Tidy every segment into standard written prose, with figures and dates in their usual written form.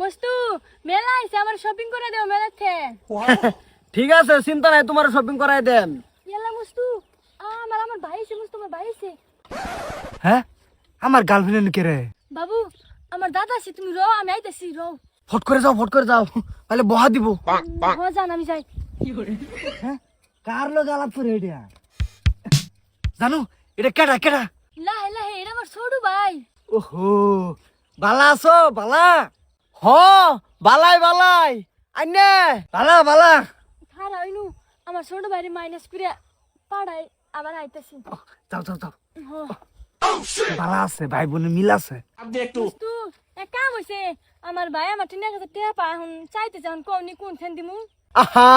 মস্তু মেলা আইছে আমার শপিং করে দাও মেলাতে। ঠিক আছে, চিন্তা নাই, তোমার শপিং করাই দেন। ইয়ালা মস্তু আমার ভাই আছে মস্তু, আমার ভাই আছে। হ্যাঁ, আমার গার্লফ্রেন্ড কে রে? বাবু আমার দাদা আছে, তুমি রও, আমি আইতাছি রও। ফট করে যাও তাহলে বহা দিব। হ জান, আমি যাই। হ্যাঁ, কার লোক আলাপ করে এটা জানো? এটা কেডা কেডা? লাহে লাহে, এটা আমার ছোট ভাই। ওহো, বালা আছো? বালা হ, বালাই বালাই আইনে বালা বালা। খারা হইনু আমার ছোট ভাইরে মাইনাস করে পাড়াই আবার আইতাছি। যাও হ বালা আছে, ভাই বোন মিল আছে। মস্তু এক কাম হইছে, আমার ভাই আমার 3000 টাকা পায়, এখন চাইতে যান কোনি কোন ফেন দিমু। আহা,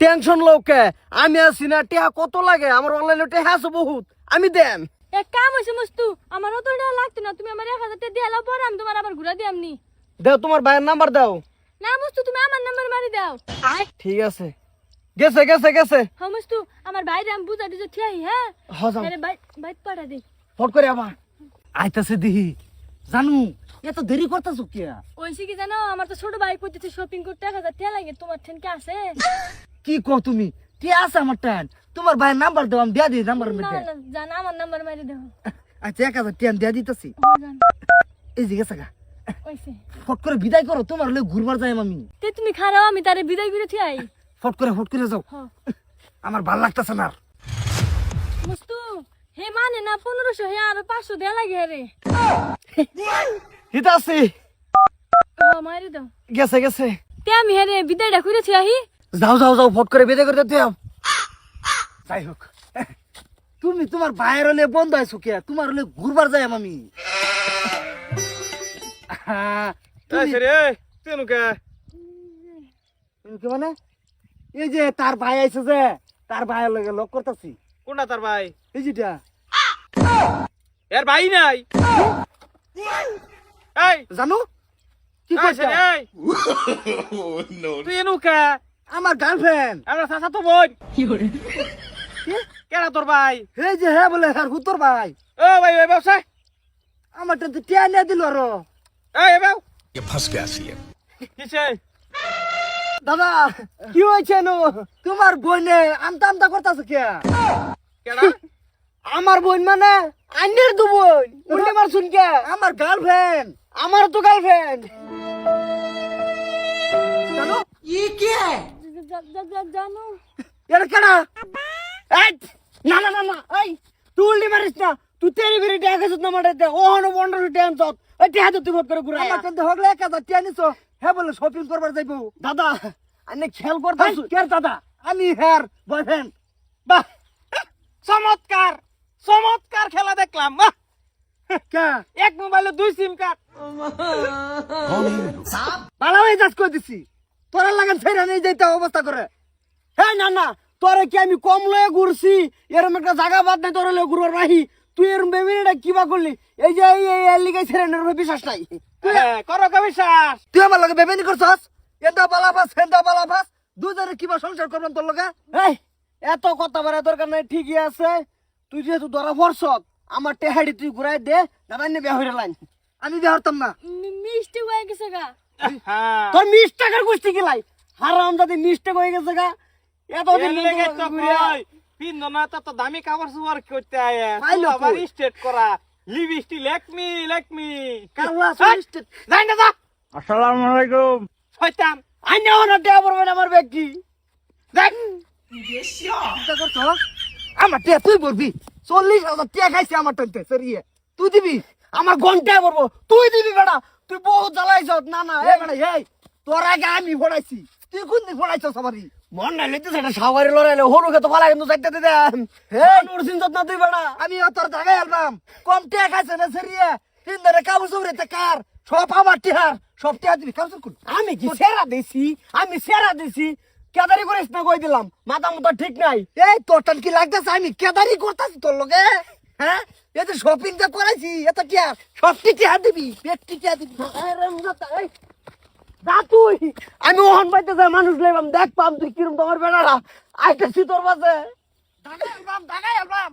টেনশন লোকে আমি আছি না। টেহা কত লাগে? আমার অনলাইনে টেহা আছে বহুত, আমি দেন। এক কাম হইছে মস্তু, আমার অত টাকা লাগতো না, তুমি আমার 1000 টাকা দিয়ে পরে আমি তোমার আবার ঘুরা দিয়ামনি। দাও, তোমার ভাইয়ের নাম্বার দাও। না মস্তু, তুমি আমার নাম্বার মারি দাও। ঠিক আছে, গেছে গেছে গেছে। হ্যাঁ মস্তু, আমার ভাইরে আমি বুঝা দিতে ঠিয়াই। হ্যাঁ যাও আরে ভাই ভাই পাড়া দে। ফট করে আবার আইতাছে দিহি। জানু এত দেরি করতেছো কি? ওইসি কি জানো, আমার তো ছোট ভাই কইতেছে শপিং করতে 1000 টাকা লাগে, তোমার ঠেন কে আছে? কি কও তুমি? কে আছে আমার টান? তোমার ভাইয়ের নাম্বার দাও, আমি দিয়া দিই নাম্বার না মধ্যে। না জান, আমার নাম্বার মারি দাও। আচ্ছা, 1000 টাকা দিয়া দিতেছি। জান এই যে গেছে গা। ওইসি ফট করে বিদায় করো, তোমার লই ঘুরবার যাই আমি। তে তুমি খারাও, আমি তারে বিদায় করে ঠিয়াই। ফট করে যাও, হ্যাঁ আমার ভাল লাগতেছে না। মস্তু হে মানে না 1500, হে আর 500 দেয়া লাগে রে। হিতা আছে, হ্যাঁ মারি দাও। গেছে গেছে। তে আমি হেরে বিদায়টা করে ঠিয়াই। যাও ফট করে বিদায় করে দিতে। যাই হোক, তুমি তোমার ভাইয়ের হলে বন্ধ আছো কে? তোমার হলে ঘুরবার যাই আমি। মানে এই যে তার ভাই আইছে, যে তার ভাইয়ের লগে লক করতেছি। কোনটা তার ভাই? এই যেটা এর ভাই নাই। এই জানো কি এই করছে? ছেলে, এই তুই এনু কে? আমার গার্লফ্রেন্ড। আমরা চাচা তো বোন। কেডা তোর ভাই? এই যে হ্যাঁ বলে আর হুতর ভাই। ও ভাই ওই ব্যবসায় আমার তো টিয়া নিয়ে দিল আরো। এই এবাও ये फंस गया सी है। কিসে? দাদা কি হয়েছে নো? তোমার বোনে আমতা আমতা করতেছে কে? কেডা? আমার বোন মানে আন্নের দু বোন। উল্টে মার শুন কে? আমার গার্লফ্রেন্ড। আমার তো গার্লফ্রেন্ড। জানো জানো এটা কেডা? এই না না না না, এই তুই উল্টে মারিস না। তুই তেরি বেরি টাকা গেছিস না মাঠে। ওহনো 1500 টাকা আনছত। এই টাকা তো তুই ভোট করে ঘুরা। আমার কিন্তু হগলে 1000 টাকা নিছো। হ্যাঁ বলে শপিং করবার যাইবো। দাদা আনে খেয়াল করতাছ কে? দাদা আমি হেয়ার বয়ফ্রেন্ড। বাহ, চমৎকার চমৎকার খেলা দেখলাম। বাহ, কে এক মোবাইলে 2 সিম কার্ড। ভালো হয়ে যাস কই দিছি। তোরা লাগান ছেড়ে নিয়ে যাইতে অবস্থা করে। হ্যাঁ না না, তোরে কি আমি কম লয়ে ঘুরছি? এরম একটা জায়গা বাদ নাই তোরে লয়ে ঘুরবার রাহি। তুই এরম বেবিটা কিবা করলি? এই যে এই লিগাই ছেড়ে নেওয়ার বিশ্বাস নাই। হ্যাঁ, করো কবিশ্বাস। তুই আমার লগে বেবেনি করছস? এটা বালাবাস ফেন্দা বালাবাস দুজনে কিবা সংসার করবেন তোর লগে? এই এত কথা বলার দরকার নাই, ঠিকই আছে। তুই যেহেতু ধরা পড়ছস, আমার টেহাড়ি তুই ঘুরাই দে। দাদা নে বিয়া হইরা লাইন, আমি বিয়া হরতাম না। মিষ্টি হয়ে গেছে গা। হ্যাঁ, তোর 20 টাকার গুষ্টি গেলাই হারাম যদি মিস্টেক হয়ে গেছে গা। এতদিন এর লেগে তো কই পিন না তো দামি কাপড় সুয়ার করতে আয়। পাইলো আবার কই? স্টেট করা লিপস্টিক লেকমি কারলা এই, মিস্টেক যাই না যা। अस्सलाम वालेकुम। শয়তান আইনা ওনা টেয়া পড়বে না আমার ব্যক্তি। দেখ চিন্তা করছস? আমার টেয়া তুই পড়বি। 40,000 টাকা খাইছে আমার টানতে সরিয়ে। তুই দিবি? আমার ঘন্টায় পড়বো। তুই দিবি বেটা। তুই বহুত জ্বালাইছস। না না এই বেটা এই তোর আগে আমি ফড়াইছি। তুই কোন দিন ফড়াইছস আমারই? মন নাই লইতে সেটা সাওয়ারে লড়াইলে হলুকে তো ফালা কিন্তু যাইতে দে। হে নুরসিন যত না তুই বেটা। আমি তোর জায়গায় আলবাম। কম টাকা খাইছে না সরিয়ে। তিন ধরে কাবু সবরেতে কার সব আমার টিহার সব টিহা দিবি। কাউন্সিল কর। আমি কি সেরা দিছি? আমি সেরা দিছি। কেদারি করিস না কই দিলাম। মাথা মতো ঠিক নাই। এই তোর টান কি লাগতেছে? আমি কেদারি করতেছি তোর লগে। হ্যাঁ এই যে শপিং টা করাইছি এত টিহা সব টিহা দিবি। ব্যক্তি টিহা দিবি। এই যা তুই। আমি ওহন পাইতে যাই মানুষ লেবাম দেখ পাম তুই কিরম তোমার বেড়ারা আইতেছি তোর বাসে। ঢাকাই আলবাম।